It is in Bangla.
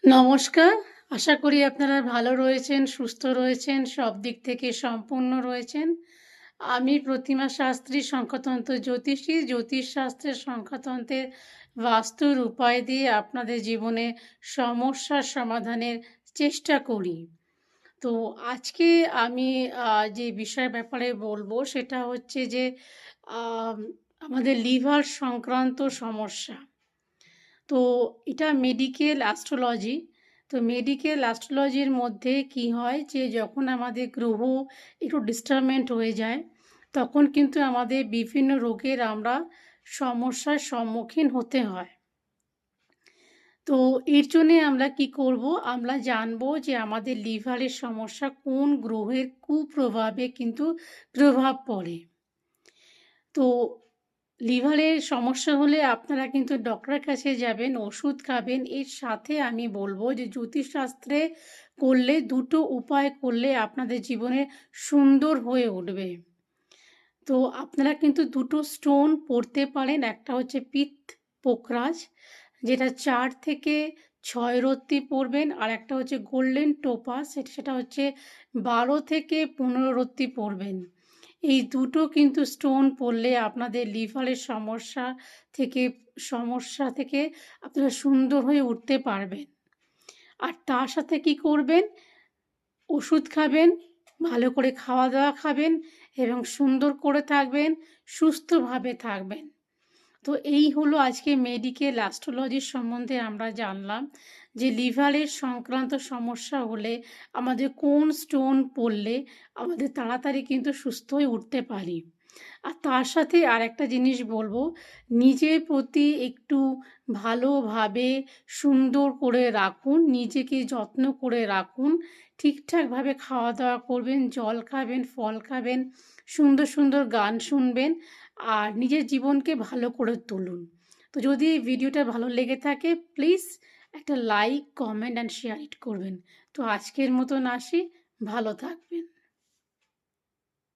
নমস্কার। আশা করি আপনারা ভালো রয়েছেন, সুস্থ রয়েছেন, সব দিক থেকে সম্পূর্ণ রয়েছেন। আমি প্রতিমা শাস্ত্রী, সংখ্যাতন্ত্র জ্যোতিষী। জ্যোতিষশাস্ত্রের সংখ্যাতন্ত্রের বাস্তুর উপায় দিয়ে আপনাদের জীবনে সমস্যার সমাধানের চেষ্টা করি। তো আজকে আমি যে বিষয়ের ব্যাপারে বলব সেটা হচ্ছে যে আম আমাদের লিভার সংক্রান্ত সমস্যা। তো এটা মেডিকেল অ্যাস্ট্রোলজি। তো মেডিকেল অ্যাস্ট্রোলজির মধ্যে কি হয় যে যখন আমাদের গ্রহ একটু ডিস্টার্বমেন্ট হয়ে যায়, তখন কিন্তু আমাদের বিভিন্ন রোগের আমরা সমস্যার সম্মুখীন হতে হয়। তো এর জন্যে আমরা কি করব? আমরা জানবো যে আমাদের লিভারের সমস্যা কোন গ্রহের কুপ্রভাবে কিন্তু প্রভাব পড়ে। তো লিভারের সমস্যা হলে আপনারা কিন্তু ডক্টরের কাছে যাবেন, ওষুধ খাবেন। এর সাথে আমি বলব যে জ্যোতিষশাস্ত্রে করলে ২ টো উপায় করলে আপনাদের জীবনে সুন্দর হয়ে উঠবে। তো আপনারা কিন্তু ২ টো স্টোন পড়তে পারেন। একটা হচ্ছে পিত্ত পোকরাজ, যেটা ৪ থেকে ৬ রত্তি পড়বেন। আর একটা হচ্ছে গোল্ডেন টোপাস, সেটা হচ্ছে ১২ থেকে ১৫ রত্তি পড়বেন। এই দুটো কিন্তু স্টোন পড়লে আপনাদের লিভারের থেকে সমস্যা থেকে আপনারা সুন্দর হয়ে উঠতে পারবেন। আর তার সাথে কি করবেন? ওষুধ খাবেন, ভালো করে খাওয়া-দাওয়া খাবেন এবং সুন্দর করে থাকবেন, সুস্থভাবে থাকবেন। তো এই হলো আজকে মেডিকেল অ্যাস্ট্রোলজির সম্বন্ধে আমরা জানলাম যে লিভারের সংক্রান্ত সমস্যা হলে আমাদের কোন স্টোন পড়লে আমাদের তাড়াতাড়ি কিন্তু সুস্থ হয়ে উঠতে পারি। আর তার সাথে আরেকটা জিনিস বলবো, নিজের প্রতি একটু ভালোভাবে সুন্দর করে রাখুন, নিজেকে যত্ন করে রাখুন। ঠিকঠাকভাবে খাওয়া-দাওয়া করবেন, জল খাবেন, ফল খাবেন, সুন্দর, সুন্দর গান শুনবেন আর নিজের জীবনকে ভালো করে তুলুন। তো যদি এই ভিডিওটা ভালো লেগে থাকে প্লিজ একটা like, comment and share it করবেন। তো আজকের মতন আসি, ভালো থাকবেন।